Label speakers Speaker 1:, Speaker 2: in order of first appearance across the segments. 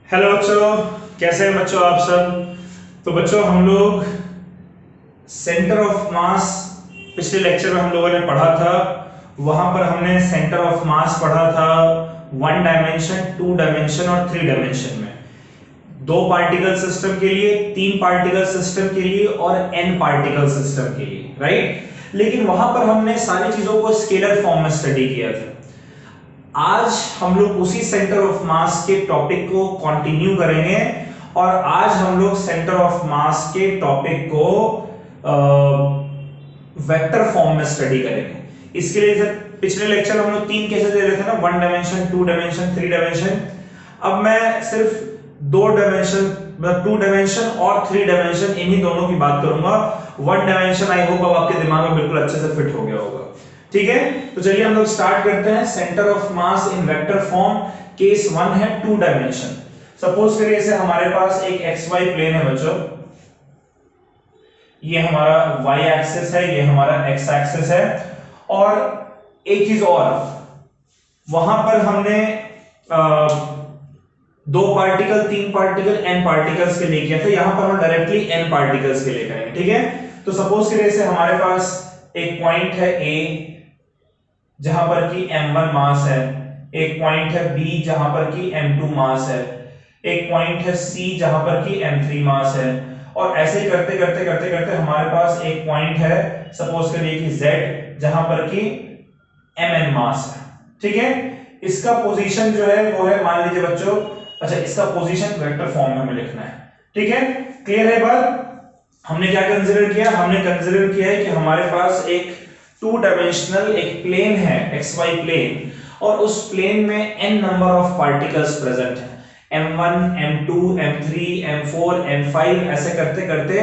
Speaker 1: Hello बच्चों, कैसे हैं बच्चों आप सब। तो बच्चों हम लोग सेंटर ऑफ मास पिछले लेक्चर में हम लोगों ने पढ़ा था। वहां पर हमने सेंटर ऑफ मास पढ़ा था वन डायमेंशन, टू डायमेंशन और थ्री डायमेंशन में। दो पार्टिकल सिस्टम के लिए, तीन पार्टिकल सिस्टम के लिए और एन पार्टिकल सिस्टम के लिए, राइट। लेकिन वहां पर हमने सारी चीजों को स्केलर फॉर्म में स्टडी किया था। आज हम लोग उसी सेंटर ऑफ मास के टॉपिक को कंटिन्यू करेंगे और आज हम लोग सेंटर ऑफ मास के टॉपिक को वेक्टर फॉर्म में स्टडी करेंगे। इसके लिए सर पिछले लेक्चर हम लोग तीन केसेस दे रहे थे ना, one dimension, two dimension, three dimension. अब मैं सिर्फ दो डायमेंशन, मतलब टू डायमेंशन और थ्री डायमेंशन, इन्हीं दोनों की बात करूंगा। वन डायमेंशन आई होप अब आपके दिमाग में बिल्कुल अच्छे से फिट हो गया होगा। ठीक है, तो चलिए हम लोग स्टार्ट करते हैं। Centre of mass in vector form, case one है टू डायमेंशन। सपोज करिए इसे हमारे पास एक एक्स वाई प्लेन है बच्चों। ये हमारा y एक्सिस है, ये हमारा x एक्सिस है। और एक चीज और, वहां पर हमने दो पार्टिकल, तीन पार्टिकल, n पार्टिकल्स के लिए किया था। यहां पर हम डायरेक्टली n पार्टिकल्स के लिए करेंगे। ठीक है, तो सपोज करिए इसे हमारे पास एक पॉइंट है A जहां पर कि m1 मास है, एक पॉइंट है B जहां पर कि m2 मास है, एक पॉइंट है C जहां पर कि m3 मास है। और ऐसे ही करते करते करते करते हमारे पास एक पॉइंट है, सपोज करिए कि Z जहां पर कि mn मास है। ठीक है, इसका पोजीशन जो है वो है, मान लीजिए बच्चों, अच्छा इसका पोजीशन वेक्टर फॉर्म में हमें लिखना है। ठीक है, क्लियर है बात। हमने क्या कंसीडर किया, हमने कंसीडर किया है कि हमारे पास एक टू डायमेंशनल एक प्लेन है, एक्स वाई प्लेन, और उस प्लेन में n number of particles present है। m1, m2, m3, m4, m5 ऐसे करते करते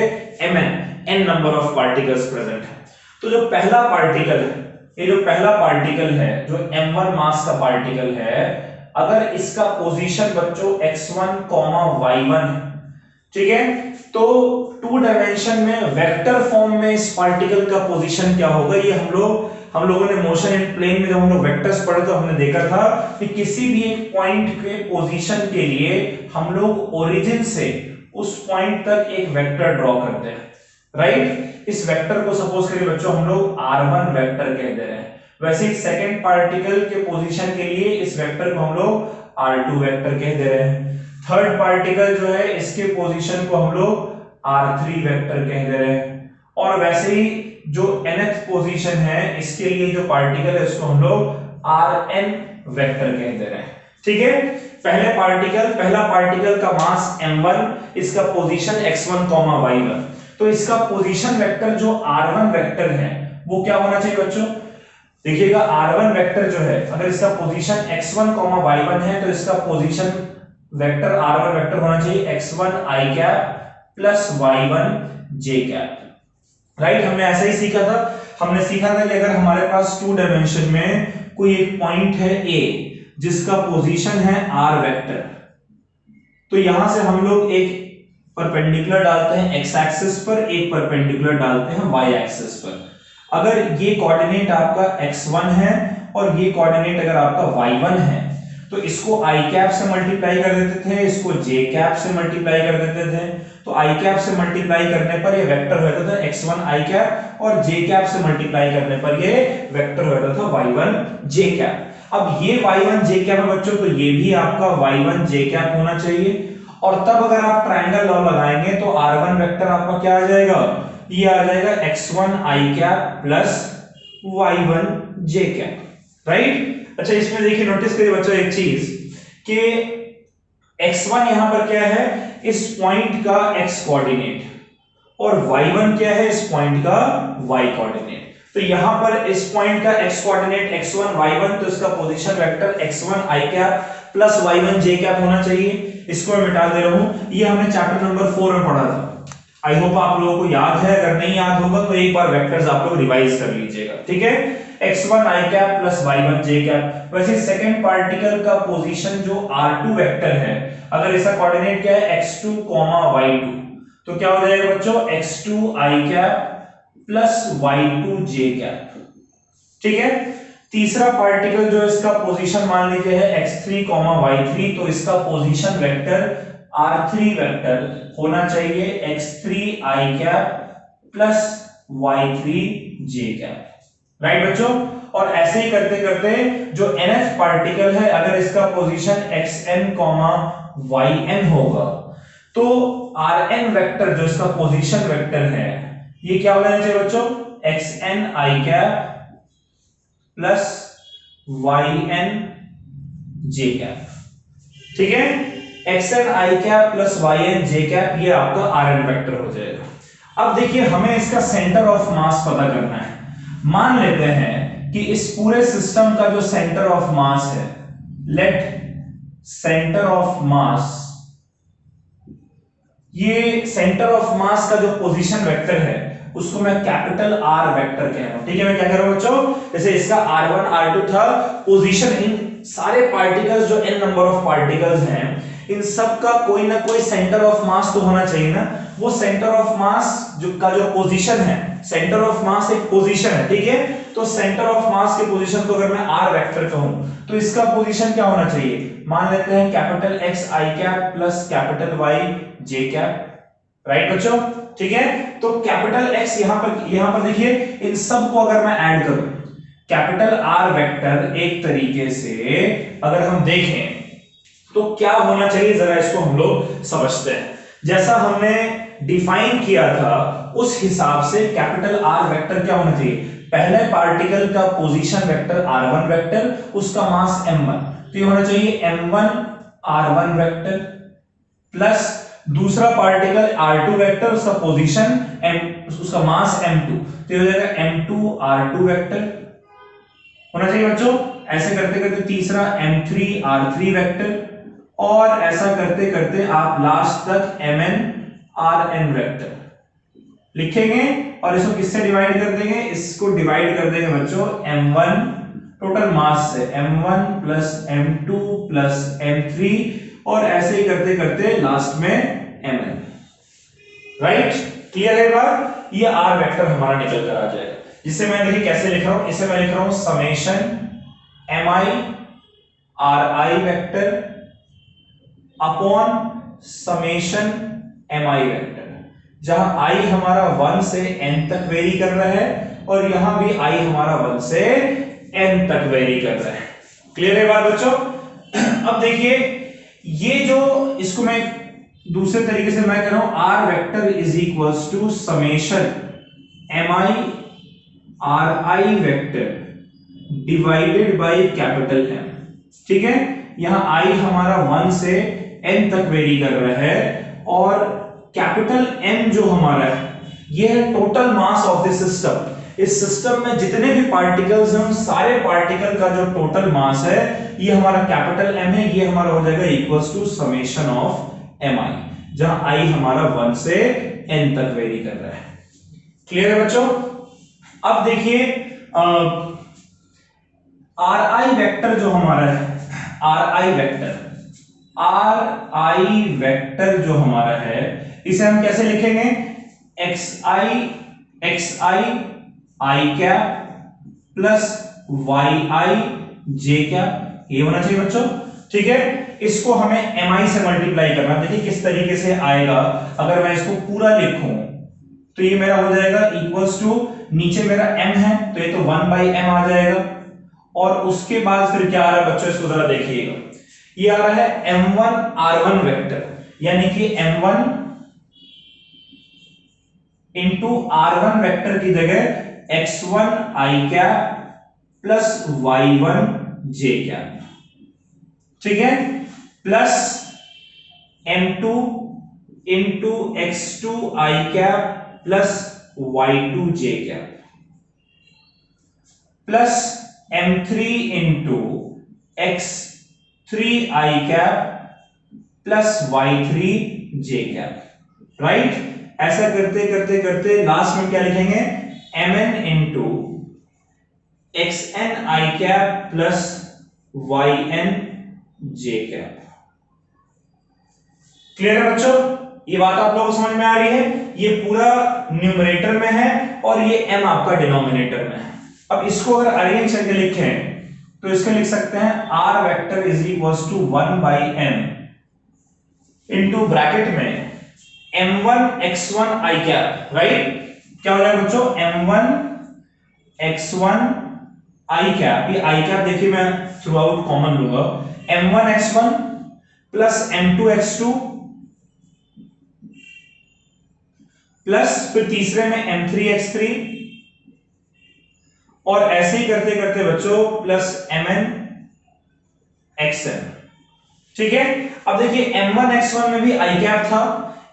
Speaker 1: n number of particles present है। तो जो पहला पार्टिकल है, ये जो पहला पार्टिकल है जो m1 मास का पार्टिकल है, अगर इसका पोजीशन बच्चों x1, y1 है, ठीक है, तो टू डायमेंशन में वेक्टर फॉर्म में इस पार्टिकल का पोजीशन क्या होगा, ये हम लोगों ने मोशन इन प्लेन में जब हम लोग वेक्टर्स पढ़े तो हमने देखा था कि किसी भी एक पॉइंट के पोजीशन के लिए हम लोग ओरिजिन से उस पॉइंट तक एक वेक्टर ड्रॉ करते हैं, राइट। इस वेक्टर को सपोज करिए बच्चों हम लोग r1 वेक्टर कह दे रहे हैं। वैसे ही सेकंड पार्टिकल के पोजीशन के लिए इस वेक्टर को हम लोग r2 वेक्टर कह दे रहे हैं। थर्ड पार्टिकल जो है इसके पोजीशन को हम लोग r3 वेक्टर कह दे रहे हैं। और वैसे ही जो nth पोजीशन है इसके लिए जो पार्टिकल है इसको हम लोग rn वेक्टर कह दे रहे हैं। ठीक है, पहला पार्टिकल का मास m1, इसका पोजीशन x1, y1। तो इसका पोजीशन वेक्टर जो r1 वेक्टर है वो क्या होना चाहिए बच्चों, देखिएगा r1 वेक्टर जो है, अगर इसका पोजीशन x1, y1 है तो इसका पोजीशन वेक्टर r1 वेक्टर होना चाहिए x1 i cap plus y1 j cap, right. हमने ऐसा ही सीखा था। हमने सीखा था कि अगर हमारे पास टू डायमेंशन में कोई एक पॉइंट है A जिसका पोजीशन है r वेक्टर, तो यहां से हम लोग एक परपेंडिकुलर डालते हैं x एक्सिस पर, एक परपेंडिकुलर डालते हैं y एक्सिस पर। अगर ये कोऑर्डिनेट आपका x1 है और ये कोऑर्डिनेट अगर आपका y1 है तो इसको i कैप से मल्टीप्लाई कर देते थे, इसको j कैप से मल्टीप्लाई कर देते थे। तो i कैप से मल्टीप्लाई करने पर ये वेक्टर होता था x1 i कैप, और j कैप से मल्टीप्लाई करने पर ये वेक्टर होता था y1 j कैप। अब ये y1 j कैप है बच्चों, तो ये भी आपका y1 j कैप होना चाहिए। और तब अगर आप ट्रायंगल लॉ लगाएंगे तो r1 वेक्टर आपका क्या आ जाएगा, ये आ जाएगा x1 i cap plus y1 j cap, right. अच्छा इसमें देखिए, नोटिस करिए बच्चों एक चीज कि x1 यहां पर क्या है, इस पॉइंट का x कोऑर्डिनेट, और y1 क्या है, इस पॉइंट का y कोऑर्डिनेट। तो यहां पर इस पॉइंट का x कोऑर्डिनेट x1 y1, तो इसका position vector x1 i cap plus y1 j cap होना चाहिए। इसको मैं मिटा दे रहा हूं, ये हमने चैप्टर नंबर 4 में पढ़ा था। आई होप आप लोगों को याद है, अगर नहीं याद होगा तो एक बार वेक्टर्स आप लोग रिवाइज कर लीजिएगा। ठीक है, x1 i cap plus y1 j cap. वैसे सेकंड पार्टिकल का पोजीशन जो r2 वेक्टर है, अगर इसका कोऑर्डिनेट क्या है x2, y2, तो क्या हो जाएगा बच्चों, x2 i cap plus y2 j cap. ठीक है, तीसरा पार्टिकल जो इसका पोजीशन मान लीजिए है x3, y3, तो इसका पोजीशन वेक्टर r3 वेक्टर होना चाहिए x3 i cap plus y3 j cap. Right बच्चों, और ऐसे ही करते करते जो nth पार्टिकल है अगर इसका पोजीशन xn, yn होगा तो rn वेक्टर जो इसका पोजीशन वेक्टर है ये क्या होना चाहिए बच्चों, xn i cap plus yn j cap. ठीक है, xn i cap plus yn j cap ये आपका rn वेक्टर हो जाएगा। अब देखिए हमें इसका सेंटर ऑफ मास पता करना है। मान लेते हैं कि इस पूरे सिस्टम का जो सेंटर ऑफ मास है, लेट सेंटर ऑफ मास, ये सेंटर ऑफ मास का जो पोजीशन वेक्टर है उसको मैं कैपिटल R वेक्टर कह रहा हूं। ठीक है, मैं क्या कह रहा हूं बच्चों, जैसे इसका R1 R2 था, पोजीशन इन सारे पार्टिकल्स जो n नंबर ऑफ पार्टिकल्स हैं इन सब का कोई ना कोई सेंटर ऑफ मास तो होना चाहिए ना। वो सेंटर ऑफ मास जो पोजीशन है, सेंटर ऑफ मास एक पोजीशन है, ठीक है, तो सेंटर ऑफ मास के पोजीशन को अगर मैं R वेक्टर कहूं तो इसका पोजीशन क्या होना चाहिए, मान लेते हैं capital X i cap plus capital Y j cap. Right बच्चों, ठीक है, तो कैपिटल X यहां पर देखिए इन सब को अगर मैं ऐड करूं, कैपिटल R वेक्टर एक तरीके से अगर हम देखें तो क्या होना चाहिए, जरा इसको हम लोग समझते हैं। जैसा हमने डिफाइन किया था उस हिसाब से कैपिटल R वेक्टर क्या होना चाहिए, पहले पार्टिकल का पोजीशन वेक्टर r1 वेक्टर, उसका मास m1, तो ये होना चाहिए m1 r1 वेक्टर प्लस दूसरा पार्टिकल r2 वेक्टर, उसका पोजीशन उसका मास m2, तो ये हो जाएगा m2 r2 वेक्टर होना चाहिए बच्चों। ऐसे करते करते तीसरा m3 r3 वेक्टर, और ऐसा करते करते आप लास्ट तक mn rn वेक्टर लिखेंगे और इसको किससे डिवाइड कर देंगे, इसको डिवाइड कर देंगे बच्चों m1 टोटल मास से, m1 plus m2 plus m3, और ऐसे ही करते करते लास्ट में mn। राइट, क्लियर है बात, ये r वेक्टर हमारा निकल कर आ जाएगा, जिसे मैं देखिए कैसे लिख रहा हूं, इसे मैं लिख रहा हूं summation mi ri vector upon summation mi vector, जहां i हमारा 1 से n तक वेरी कर रहा है और यहां भी i हमारा 1 से n तक वेरी कर रहा है। क्लियर है बात बच्चों। अब देखिए ये जो, इसको मैं दूसरे तरीके से मैं कह रहा हूं r vector is equals to summation mi ri vector divided by capital M। ठीक है, यहां i हमारा 1 से n तक वेरी कर रहा है और कैपिटल M जो हमारा है ये है total mass of the system. इस सिस्टम में जितने भी पार्टिकल्स हैं उन सारे पार्टिकल का जो टोटल मास है ये हमारा कैपिटल M है, ये हमारा हो जाएगा equals to summation of mi, जहां i हमारा 1 से n तक वेरी कर रहा है। क्लियर है बच्चों। अब देखिए ri वेक्टर जो हमारा है, ri वेक्टर जो हमारा है इसे हम कैसे लिखेंगे, xi i cap plus yi j cap, ये होना चाहिए बच्चों। ठीक है, इसको हमें mi से मल्टीप्लाई करना। देखिए किस तरीके से आएगा, अगर मैं इसको पूरा लिखूं तो ये मेरा हो जाएगा इक्वल्स टू, नीचे मेरा m है तो ये तो 1/m आ जाएगा, और उसके बाद फिर क्या आ रहा है बच्चों, इसको जरा देखिएगा, ये आ रहा है m1 r1 वेक्टर, यानी कि m1 इंटू r1 वेक्टर की जगह x1 i cap plus y1 j cap. ठीक है, plus m2 into x2 i cap plus y2 j cap plus m3 into x3 i cap plus y3 j cap. Right, ऐसा करते करते करते last में क्या लिखेंगे, mn into xn i cap plus yn j cap. Clear है बच्चों, ये बात आप लोगों को समझ में आ रही है। ये पूरा न्यूमरेटर में है और ये m आपका डिनोमिनेटर में है। अब इसको अगर अरेंज करके लिखें तो इसको लिख सकते हैं r vector is equals to 1/m into bracket में m1 x1 i cap, right? क्या हो जाएगा बच्चों? m1 x1 i कैप, ये i कैप देखिए मैं थ्रू आउट कॉमन लूंगा, m1 x1 plus m2 x2 plus फिर तीसरे में m3 x3 और ऐसे ही करते करते बच्चों प्लस mn xn, ठीक है? अब देखिए m1 x1 में भी i कैप था,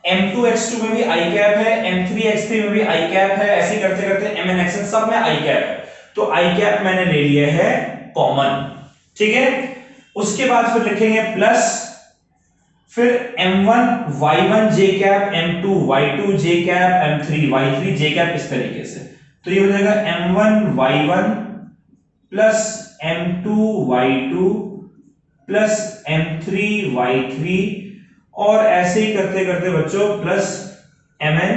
Speaker 1: m2 x2 में भी i कैप है, m3 x3 में भी i कैप है, ऐसे ही करते करते mn xn सब में i कैप है, तो i कैप मैंने ले लिया है कॉमन, ठीक है? उसके बाद फिर लिखेंगे प्लस फिर m1 y1 j cap, m2 y2 j cap, m3 y3 j cap, इस तरीके से। तो ये हो जाएगा m1 y1 plus m2 y2 plus m3 y3 और ऐसे ही करते करते बच्चों plus mn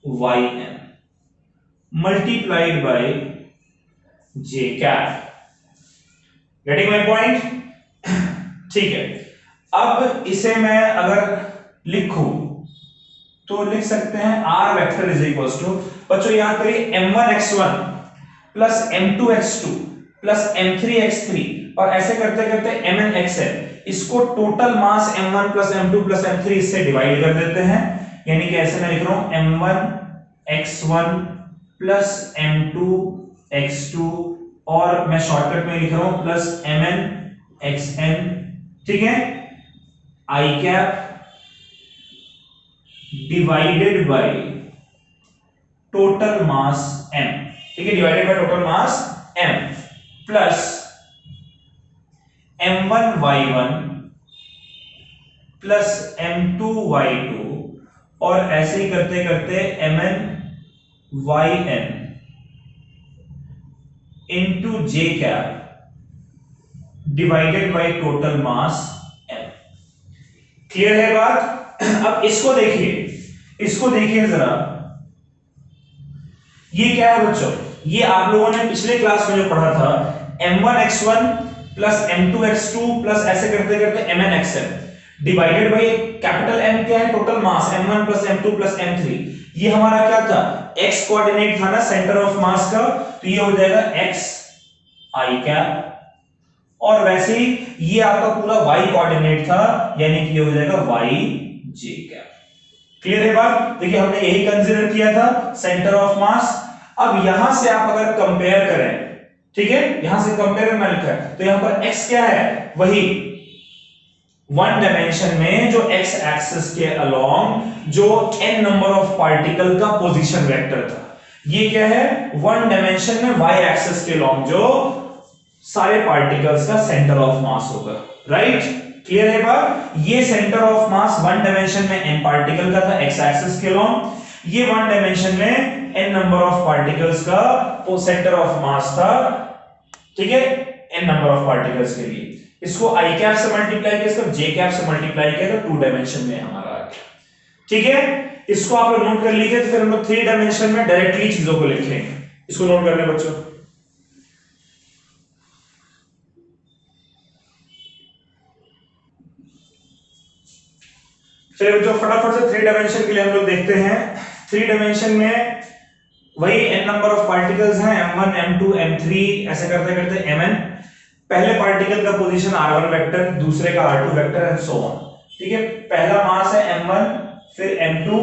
Speaker 1: yn multiplied by j cap. Getting my point? ठीक है, अब इसे मैं अगर लिखूं तो लिख सकते हैं r vector is equals to, बच्चों यहां करिए m1 x1 plus m2 x2 plus m3 x3 और ऐसे करते करते mn xn, इसको total mass m1 plus m2 plus m3 इससे डिवाइड कर देते हैं, यानी कि ऐसे मैं लिख रहा हूं m1 x1 plus m2 x2 और मैं शॉर्टकट में लिख रहा हूं प्लस mn xn, ठीक है? i cap divided by total mass m, ठीक है? Divided by total mass m plus m1 y1 plus m2 y2 और ऐसे ही करते करते mn yn into j cap divided by total mass m। Clear है बात? अब इसको देखिए जरा, ये क्या है बच्चों? ये आप लोगों ने पिछले क्लास में जो पढ़ा था m1 x1 plus m2 x2 plus ऐसे करते करते mn xn divided by capital M क्या है? Total mass m1 plus m2 plus m3। ये हमारा क्या था? x कोऑर्डिनेट था ना सेंटर ऑफ मास का, तो ये हो जाएगा x i कैप और वैसे ही ये आपका पूरा y कोऑर्डिनेट था, यानी कि ये हो जाएगा y j कैप। क्लियर है बात? देखिए हमने यही कंसीडर किया था सेंटर ऑफ मास। अब यहां से आप अगर कंपेयर करें, ठीक है, यहां से कंपेयर में लिखा है तो यहां पर x क्या है? वही वन डायमेंशन में जो x एक्सिस के अलोंग जो n नंबर ऑफ पार्टिकल का पोजीशन वेक्टर था, ये क्या है? वन डायमेंशन में y एक्सिस के अलोंग जो सारे पार्टिकल्स का सेंटर ऑफ मास होगा, राइट? क्लियर है बात? ये centre of mass one dimension में n पार्टिकल का था x एक्सिस के अलोंग, ये वन डायमेंशन में n नंबर ऑफ पार्टिकल्स का वो सेंटर ऑफ मास था, ठीक है, n नंबर ऑफ पार्टिकल्स के लिए। इसको i कैप से मल्टीप्लाई किया, इसको j कैप से मल्टीप्लाई किया तो टू डायमेंशन में हमारा आ गया, ठीक है? इसको आप लोग नोट कर लीजिए, तो फिर हम लोग थ्री डायमेंशन में डायरेक्टली चीजों को लिखेंगे। इसको नोट कर लें बच्चों। चलिए जो फटाफट से थ्री डायमेंशन के लिए हम लोग देखते हैं। थ्री डायमेंशन में वही n नंबर ऑफ पार्टिकल्स हैं, m1 m2 m3 ऐसे करते करते mn। पहले पार्टिकल का पोजीशन r1 वेक्टर, दूसरे का r2 vector and so on, ठीक है? पहला मास है m1, फिर m2,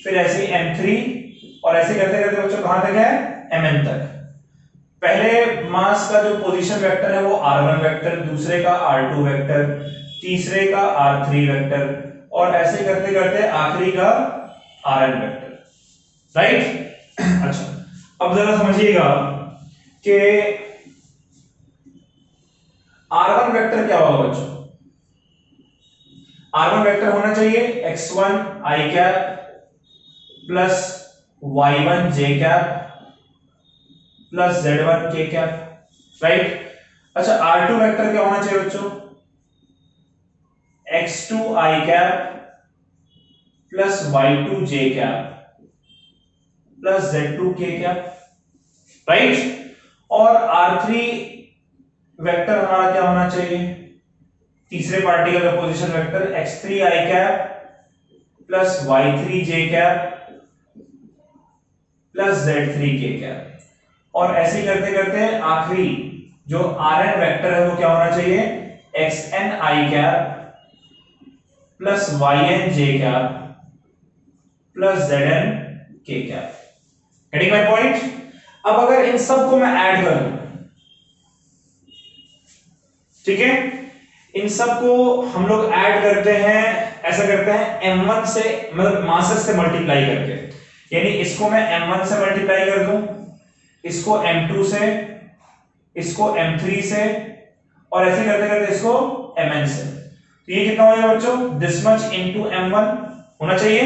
Speaker 1: फिर ऐसे ही m3 और ऐसे करते करते बच्चों कहां तक है? mn तक। पहले मास का जो पोजीशन वेक्टर है वो r1 वेक्टर, दूसरे का r2 वेक्टर, तीसरे का r3 वेक्टर और ऐसे करते करते आखिरी का rn वेक्टर, राइट? अच्छा, अब जरा समझिएगा कि r1 वेक्टर क्या होगा बच्चों? r1 वेक्टर होना चाहिए x1 i cap plus y1 j cap plus z1 k cap, right? अच्छा, r2 वेक्टर क्या होना चाहिए बच्चों? x2 i cap plus y2 j cap plus z2 k cap, right? और r3 वेक्टर हमारा क्या होना चाहिए, तीसरे पार्टिकल का position vector x3 i cap plus y3 j cap plus z3 k cap. और ऐसे ही करते करते आखिरी जो rn वेक्टर है वो क्या होना चाहिए, xn i cap plus yn j cap plus zn k cap. Getting my point. अब अगर इन सब को मैं ऐड कर दूं, ठीक है, इन सब को हम लोग ऐड करते हैं, ऐसा करते हैं m1 से, मतलब मासेस से मल्टीप्लाई करके, यानी इसको मैं m1 से मल्टीप्लाई कर दूं, इसको m2 से, इसको m3 से, और ऐसे करते करते इसको mn से। तो ये कितना हो जाएगा बच्चों, दिस मच इनटू m1 होना चाहिए,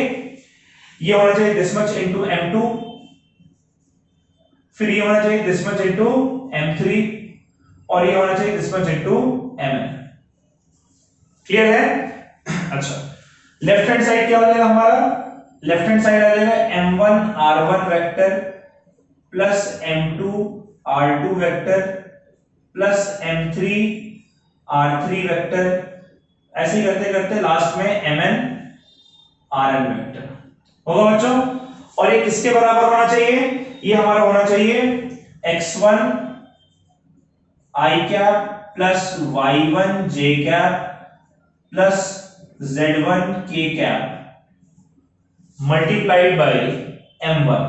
Speaker 1: ये होना चाहिए दिस मच इनटू m2, फिर ये होना चाहिए दिस मच इनटू m3, और ये होना चाहिए this much into mn। Clear है? अच्छा, लेफ्ट हैंड साइड क्या हो जाएगा हमारा, लेफ्ट हैंड साइड आ जाएगा m1 r1 vector plus m2 r2 vector plus m3 r3 vector, ऐसे ही करते करते लास्ट में mn rn वेक्टर होगा बच्चों। और ये किसके बराबर होना चाहिए, ये हमारा होना चाहिए x1 i cap plus y1 j cap plus z1 k cap multiplied by m1,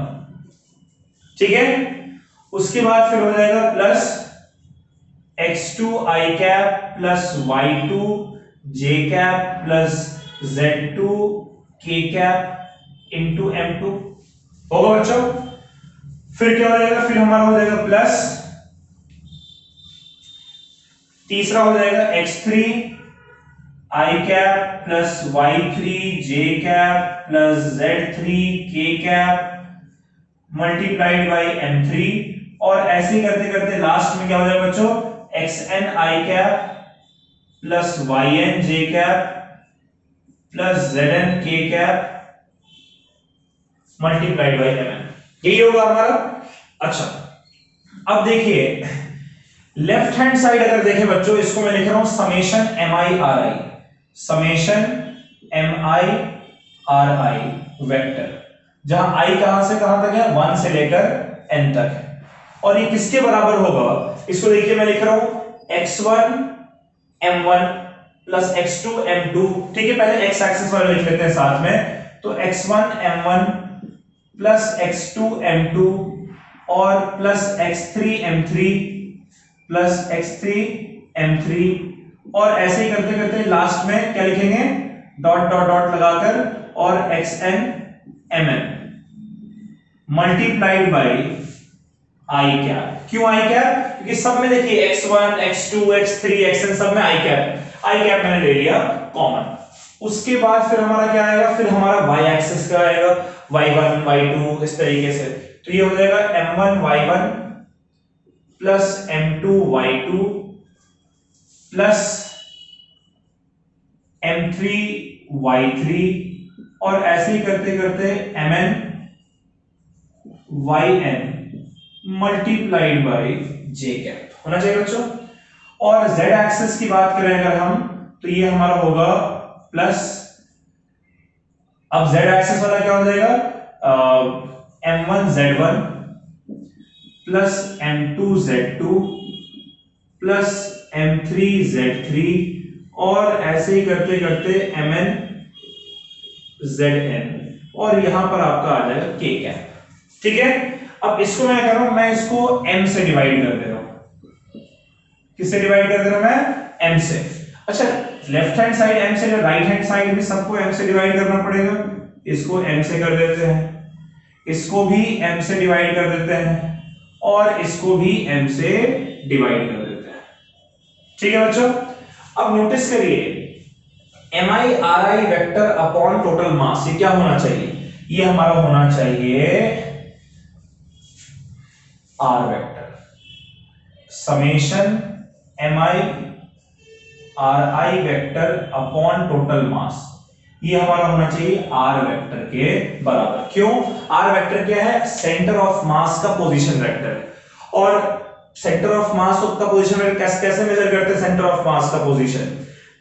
Speaker 1: ठीक है। उसके बाद फिर हो जाएगा plus x2 i cap plus y2 j cap plus z2 k cap into m2 होगा बच्चों। फिर क्या हो जाएगा, फिर हमारा हो जाएगा प्लस, तीसरा हो जाएगा x3 i cap plus y3 j cap plus z3 k cap multiplied by m3, और ऐसे ही करते करते लास्ट में क्या हो जाएगा बच्चों, xn i cap plus yn j cap plus zn k cap multiplied by mn, यही होगा हमारा। अच्छा, अब देखिए लेफ्ट हैंड साइड अगर देखें बच्चों, इसको मैं लिख रहा हूं summation mi ri, summation mi ri vector, जहां i कहां से कहां तक है, 1 से लेकर n तक है। और ये किसके बराबर होगा, इसको देखिए मैं लिख रहा हूं x1 m1 plus x2 m2, ठीक है। पहले x एक्सिस वाले लिख लेते हैं साथ में, तो x1 m1 plus x2 m2 और plus x3 m3 plus x3 m3, और ऐसे ही करते करते लास्ट में क्या लिखेंगे, डॉट डॉट डॉट लगाकर, और xn mn multiplied by i cap. क्यों i कैप, क्योंकि सब में देखिए x1 x2 x3 xn सब में i कैप मैंने ले लिया कॉमन। उसके बाद फिर हमारा क्या आएगा, फिर हमारा y एक्सिस का आएगा y1 y2 इस तरीके से, तो ये हो जाएगा m1 y1 plus m2 y2 plus m3 y3, और ऐसे ही करते करते mn yn multiplied by j cap होना चाहिए बच्चों। और z एक्सिस की बात करें अगर हम, तो ये हमारा होगा प्लस, अब z एक्सिस वाला क्या हो जाएगा, m1 z1 plus m2 z2 plus m3 z3, और ऐसे ही करते करते mn zn, और यहां पर आपका आ जाएगा k कैप, ठीक है। अब इसको मैं कर रहा हूं, मैं इसको m से डिवाइड कर दे रहा हूं, किससे डिवाइड कर दे रहा हूं मैं, m से। अच्छा, लेफ्ट हैंड साइड m से, राइट हैंड साइड भी सबको m से डिवाइड करना पड़ेगा, इसको m से कर देते हैं, इसको भी m से डिवाइड कर देते हैं, और इसको भी m से डिवाइड कर देते हैं, ठीक है बच्चों। अब नोटिस करिए mi ri vector upon total mass, ये क्या होना चाहिए, ये हमारा होना चाहिए r vector, summation mi ri vector upon total mass, ये हमारा होना चाहिए r वेक्टर के बराबर। क्यों, r वेक्टर क्या है, सेंटर ऑफ मास का पोजीशन वेक्टर है। और सेंटर ऑफ मास का पोजीशन वेक्टर कैसे मेजर करते हैं? सेंटर ऑफ मास का पोजीशन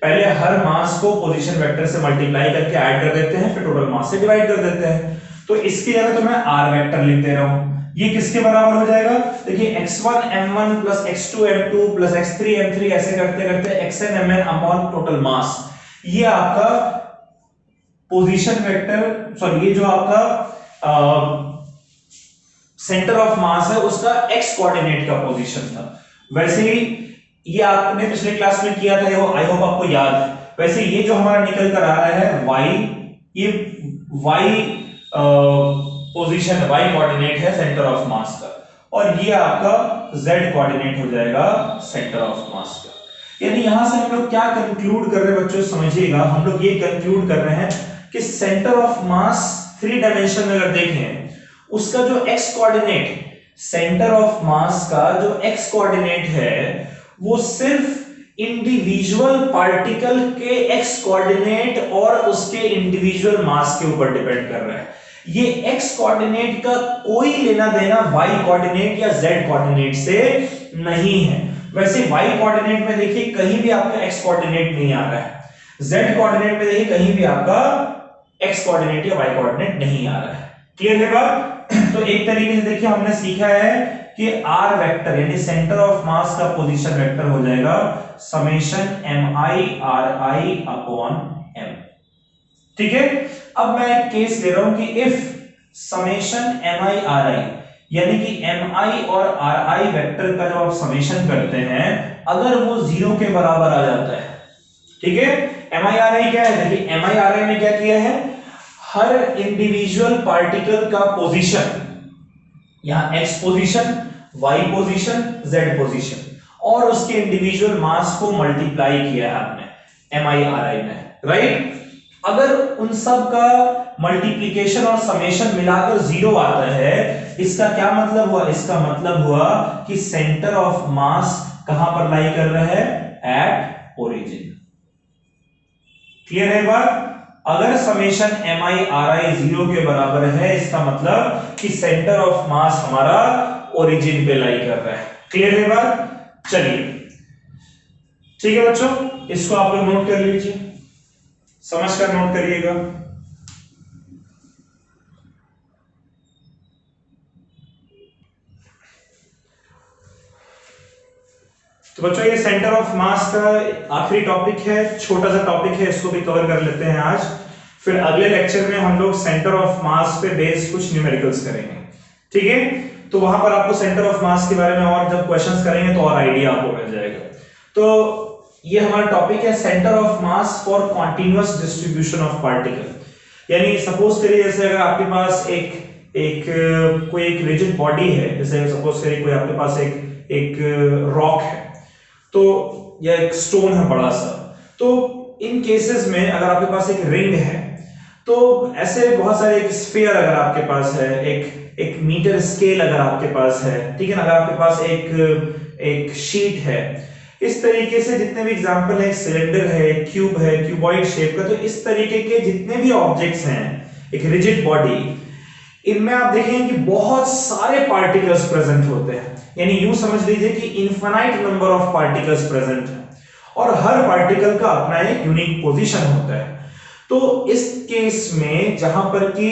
Speaker 1: पहले हर मास को पोजीशन वेक्टर से मल्टीप्लाई करके ऐड कर देते हैं, फिर टोटल मास से डिवाइड कर देते हैं। तो इसकी जगह तो मैं आर वेक्टर लिख दे रहा हूं। ये किसके बराबर हो जाएगा? देखिए x1 m1 plus x2 m2 plus x3 m3 ऐसे करते करते xn mn upon total mass. ये आपका पोजीशन वेक्टर, सॉरी ये जो आपका सेंटर ऑफ मास है उसका x कोऑर्डिनेट का पोजीशन था। वैसे ही ये आपने पिछले क्लास में किया था, आई होप आपको याद है। वैसे ये जो हमारा निकल कर आ रहा है y, ये y पोजीशन y कोऑर्डिनेट है सेंटर ऑफ मास का, और ये आपका z कोऑर्डिनेट हो जाएगा सेंटर ऑफ मास का। यानी यहां से हम लोग क्या कंक्लूड कर रहे हैं बच्चों, समझिएगा। हम लोग ये कंक्लूड कर रहे हैं कि सेंटर ऑफ मास 3 डायमेंशन में अगर देखें, उसका जो x coordinate, centre of mass का जो x कोऑर्डिनेट है वो सिर्फ इंडिविजुअल पार्टिकल के x कोऑर्डिनेट और उसके इंडिविजुअल मास के ऊपर डिपेंड कर रहा है। ये x कोऑर्डिनेट का कोई लेना देना y कोऑर्डिनेट या z कोऑर्डिनेट से नहीं है। वैसे y कोऑर्डिनेट में देखिए कहीं भी आपका x कोऑर्डिनेट नहीं आ रहा है, z कोऑर्डिनेट में देखिए कहीं भी आपका x कोऑर्डिनेट या y कोऑर्डिनेट नहीं आ रहा है। क्लियर है बात? तो एक तरीके से देखिए हमने सीखा है कि r वेक्टर यानी सेंटर ऑफ मास का पोजीशन वेक्टर हो जाएगा summation mi ri upon m। ठीक है, अब मैं एक केस ले रहा हूं कि इफ समेशन mi ri यानी कि mi और ri वेक्टर का जब आप समेशन करते हैं अगर वो 0 के बराबर आ जाता है, ठीक है। mi ri क्या है? देखिए mi ri ने क्या किया है, हर इंडिविजुअल पार्टिकल का पोजीशन, यहां x position, y position, z position और उसके इंडिविजुअल मास को मल्टीप्लाई किया है आपने MIRI में, राइट। अगर उन सब का मल्टीप्लिकेशन और समेशन मिलाकर 0 आता है, इसका क्या मतलब हुआ? इसका मतलब हुआ कि सेंटर ऑफ मास कहां पर लाई कर रहा है? At origin. क्लियर है बात? अगर समेशन MIRI 0 के बराबर है, इसका मतलब कि सेंटर ऑफ मास हमारा ओरिजिन पे लाई कर रहा है। क्लियर है बात? चलिए ठीक है बच्चों, इसको आप लोग नोट कर लीजिए, समझकर नोट करिएगा। तो बच्चों ये सेंटर ऑफ मास का आखिरी टॉपिक है, छोटा सा टॉपिक है, इसको भी कवर कर लेते हैं आज। फिर अगले लेक्चर में हम लोग सेंटर ऑफ मास पे बेस्ड कुछ न्यूमेरिकल्स करेंगे, ठीक है। तो वहां पर आपको सेंटर ऑफ मास के बारे में और जब क्वेश्चंस करेंगे तो और आइडिया आपको मिल जाएगा। तो ये हमारा टॉपिक है centre of mass for continuous distribution of particle. यानी सपोज करिए जैसे अगर आपके पास कोई एक रिजिड बॉडी है, जैसे सपोज करिए कोई आपके पास एक रॉक है, तो या एक स्टोन है बड़ा सा। तो इन केसेस में अगर आपके पास एक रिंग है, तो ऐसे बहुत सारे, एक स्फीयर अगर आपके पास है, एक मीटर स्केल अगर आपके पास है, ठीक है ना, अगर आपके पास एक शीट है, इस तरीके से जितने भी एग्जांपल है, सिलेंडर है, क्यूब है, क्यूबॉइड शेप का, तो इस तरीके के जितने भी ऑब्जेक्ट्स हैं, एक रिजिड बॉडी, इनमें आप देखेंगे कि बहुत सारे पार्टिकल्स प्रेजेंट होते हैं। यानी यूं समझ लीजिए कि infinite number of particles present है और हर पार्टिकल का अपना एक यूनिक पोजीशन होता है। तो इस केस में जहां पर कि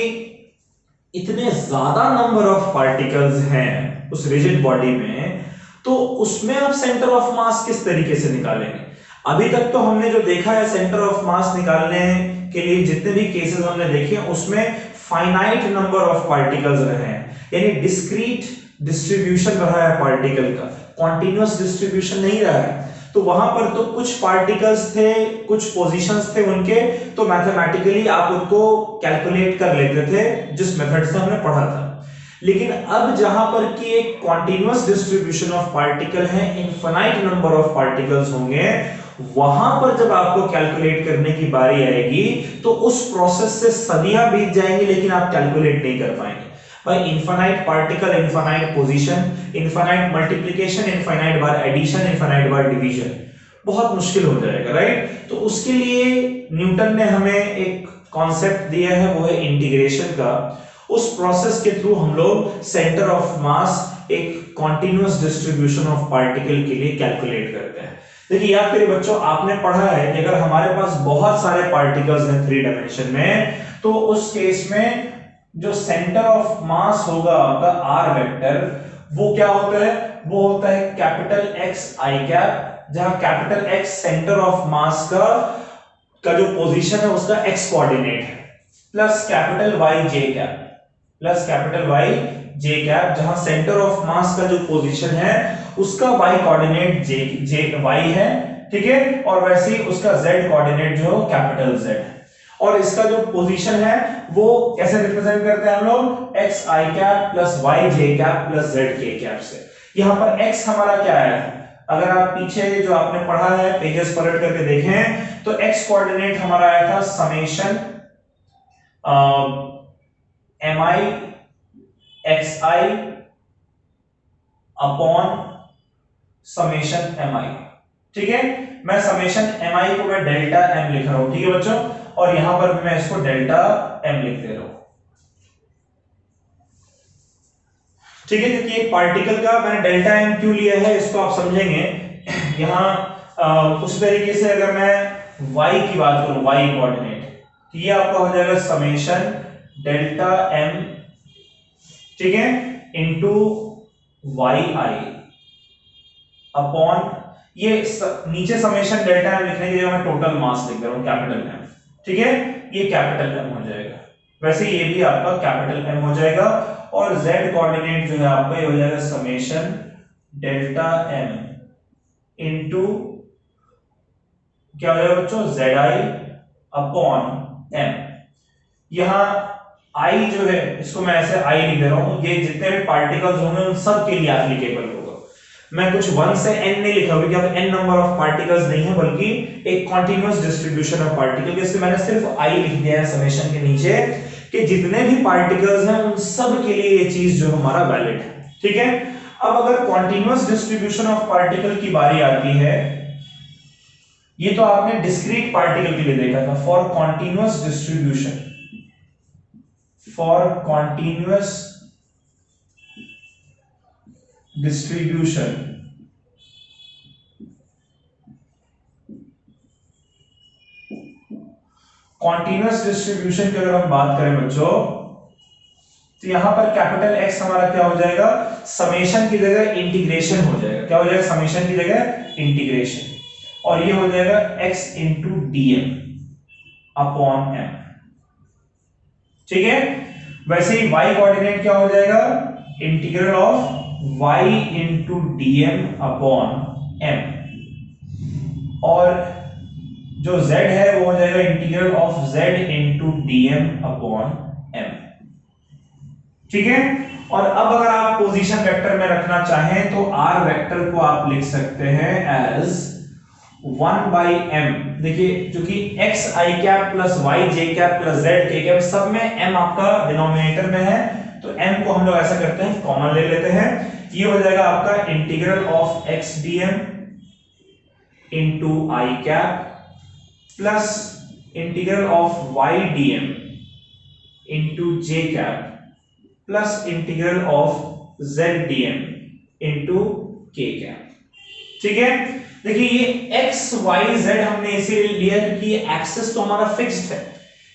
Speaker 1: इतने ज्यादा नंबर ऑफ पार्टिकल्स हैं उस रिजिड बॉडी में, तो उसमें आप सेंटर ऑफ मास किस तरीके से निकालेंगे? अभी तक तो हमने जो देखा है सेंटर ऑफ मास निकालने के लिए जितने भी केसेस हमने देखे हैं उसमें फाइनाइट नंबर ऑफ पार्टिकल्स रहे हैं, यानी डिस्क्रीट डिस्ट्रीब्यूशन रहा है पार्टिकल का, कॉन्टिन्यूअस डिस्ट्रीब्यूशन नहीं रहा है। तो वहां पर तो कुछ पार्टिकल्स थे, कुछ पोजीशंस थे उनके, तो मैथमेटिकली आप उनको कैलकुलेट कर लेते थे जिस मेथड से हमने पढ़ा था। लेकिन अब जहां पर कि एक कॉन्टिन्यूअस डिस्ट्रीब्यूशन ऑफ पार्टिकल है, इनफाइनाइट नंबर ऑफ पार्टिकल्स होंगे, वहां पर जब आपको कैलकुलेट करने की बारी आएगी तो उस प्रोसेस से सदियां बीत जाएंगी लेकिन आप कैलकुलेट नहीं कर पाएंगे। भाई infinite particle, infinite position, infinite multiplication, infinite बार एडिशन, इनफाइनाइट बार डिवीजन, बहुत मुश्किल हो जाएगा, राइट। तो उसके लिए न्यूटन ने हमें एक कॉन्सेप्ट दिया है, वो है इंटीग्रेशन का। उस प्रोसेस के थ्रू हम लोग सेंटर ऑफ मास एक कॉन्टिन्यूअस डिस्ट्रीब्यूशन ऑफ पार्टिकल के लिए कैलकुलेट करते हैं। देखिए याद करिए बच्चों, आपने पढ़ा है कि अगर हमारे पास बहुत सारे पार्टिकल्स हैं 3 डायमेंशन में, तो उस केस में जो सेंटर ऑफ मास होगा आपका आर वेक्टर, वो क्या होता है, वो होता है कैपिटल एक्स आई कैप, जहां capital x centre of mass का जो पोजीशन है उसका एक्स कोऑर्डिनेट है, प्लस कैपिटल वाई जे कैप, प्लस कैपिटल वाई जे कैप, जहां सेंटर ऑफ मास का जो पोजीशन है उसका वाई कोऑर्डिनेट जे वाई है, ठीक है, और वैसे ही उसका जेड कोऑर्डिनेट जो कैपिटल जेड है, और इसका जो पोजीशन है वो कैसे रिप्रेजेंट करते हैं हम लोग, एक्स आई कैप प्लस वाई जे कैप प्लस जेड के कैप से। यहां पर एक्स हमारा क्या है, अगर आप पीछे जो आपने पढ़ा है पेजेस पलट करके देखें तो एक्स कोऑर्डिनेट हमारा आया था समेशन एम आई एक्स आई अपॉन समेशन एम आई, ठीक है, मैं समेशन एम आई को मैं डेल्टा एम लिख रहा हूं, ठीक है बच्चों, और यहां पर मैं इसको डेल्टा एम लिख दे रहा हूं, ठीक है, क्योंकि एक पार्टिकल का मैंने डेल्टा एम क्यों लिया है इसको आप समझेंगे। यहां उस तरीके से अगर मैं y की बात करूं, y कोऑर्डिनेट, तो ये आपका हो जाएगा समेशन डेल्टा एम, ठीक है, इनटू वाई आई अपॉन, ये नीचे समेशन डेल्टा एम लिखने की जगह मैं टोटल मास लिख रहा हूं कैपिटल एम, ठीक है, ये कैपिटल एम हो जाएगा, वैसे ये भी आपका कैपिटल एम हो जाएगा, और z कोऑर्डिनेट जो है आपका ये हो जाएगा समेशन डेल्टा एम इनटू क्या हो जाएगा बच्चों, zi अपॉन m। यहां i जो है इसको मैं ऐसे i लिख दे रहा हूं, ये जितने भी पार्टिकल्स होंगे उन सब के लिए एप्लीकेबल होगा, मैं कुछ 1 से n नहीं लिखा क्योंकि अब n नंबर ऑफ पार्टिकल्स नहीं है बल्कि एक कॉन्टिन्यूअस डिस्ट्रीब्यूशन ऑफ पार्टिकल, इसलिए मैंने सिर्फ i लिख दिया है समेशन के नीचे, कि जितने भी पार्टिकल्स हैं उन सब के लिए ये चीज जो हमारा वैलिड है, ठीक है। अब अगर कॉन्टिन्यूअस डिस्ट्रीब्यूशन ऑफ पार्टिकल की बारी आती है, ये तो आपने डिस्क्रीट पार्टिकल के लिए देखा था, for continuous distribution, for continuous distribution continuous distribution की अगर हम बात करें बच्चों, तो यहां पर कैपिटल एक्स हमारा क्या हो जाएगा, समेशन की जगह इंटीग्रेशन हो जाएगा, क्या हो जाएगा, समेशन की जगह इंटीग्रेशन, और ये हो जाएगा x into DM upon M, ठीक है। वैसे ही y कोऑर्डिनेट क्या हो जाएगा, integral of y into DM upon M, और जो z है वो हो जाएगा integral of z into DM upon M, ठीक है। और अब अगर आप पोजीशन वेक्टर में रखना चाहें तो r वेक्टर को आप लिख सकते हैं एज 1 by m, देखिए क्योंकि x i cap plus y j cap plus z k cap सब में m आपका डिनोमिनेटर में है, तो m को हम लोग ऐसा करते हैं कॉमन ले लेते हैं, ये हो जाएगा आपका integral of x dm into i cap plus integral of y dm into j cap plus integral of z dm into k cap, ठीक है। देखिए ये x y z हमने इसीलिए लिया क्योंकि ये एक्सिस तो हमारा फिक्स्ड है,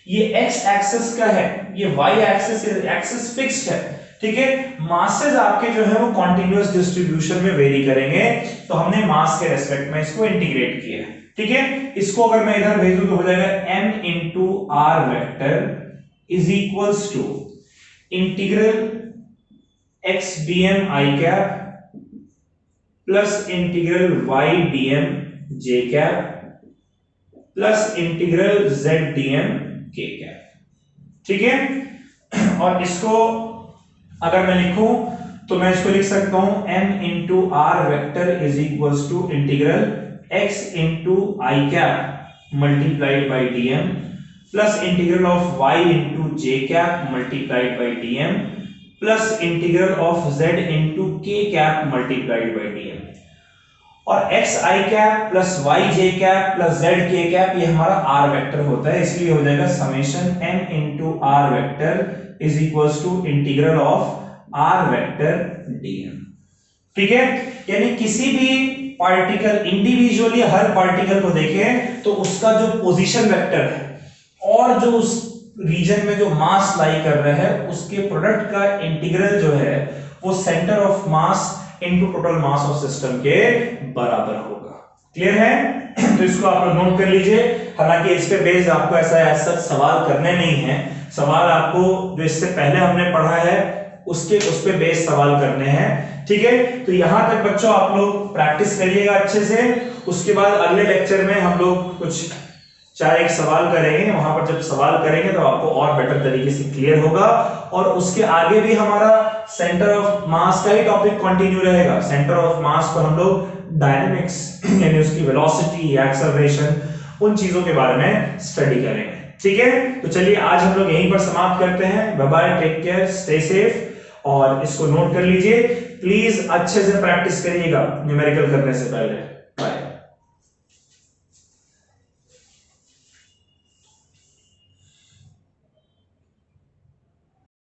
Speaker 1: ये x एक्सिस का है, ये y एक्सिस फिक्स्ड है, ठीक है। मासेस आपके जो है वो कॉन्टिन्यूअस डिस्ट्रीब्यूशन में वेरी करेंगे, तो हमने मास के रेस्पेक्ट में इसको इंटीग्रेट किया है, ठीक है। इसको अगर मैं इधर भेज दूं तो हो जाएगा m into R vector is equals to integral x dm i cap plus integral y dm j cap plus integral z dm k cap, ठीक है। और इसको अगर मैं लिखूं तो मैं इसको लिख सकता हूं m into R vector is equals to integral x into I cap multiplied by dm plus integral of y into j cap multiplied by dm plus integral of z into k cap multiplied by dm, और x i cap plus y j cap plus z k cap ये हमारा r vector होता है, इसलिए हो जाएगा summation m into R vector is equals to integral of r vector dm। ठीक है, यानी किसी भी पार्टिकल इंडिविजुअली हर पार्टिकल को देखें तो उसका जो पोजीशन वेक्टर है और जो उस रीजन में जो मास लाई कर रहा है उसके प्रोडक्ट का इंटीग्रल जो है वो centre of mass into total mass of system के बराबर होगा। क्लियर है? तो इसको आप लोग नोट कर लीजिए। हालांकि इस पे बेस्ड आपको ऐसा सवाल करने नहीं है, सवाल आपको जो इससे पहले हमने पढ़ा है उस पे बेस्ड सवाल करने हैं। ठीक है, तो यहां तक बच्चों आप लोग प्रैक्टिस करिएगा अच्छे से। उसके बाद अगले लेक्चर में हम लोग कुछ 4-1 सवाल करेंगे, वहां पर जब सवाल करेंगे तो आपको और बेटर तरीके से क्लियर होगा। और उसके आगे भी हमारा सेंटर ऑफ मास का ही टॉपिक कंटिन्यू रहेगा। सेंटर ऑफ मास पर हम लोग डायनेमिक्स यानी उसकी वेलोसिटी, एक्सेलरेशन, उन चीजों के बारे में स्टडी करेंगे। ठीक है, तो चलिए आज हम लोग यहीं पर समाप्त करते हैं। Bye bye, take care, stay safe. और इसको नोट कर लीजिए, प्लीज अच्छे से प्रैक्टिस करिएगा न्यूमेरिकल करने से पहले।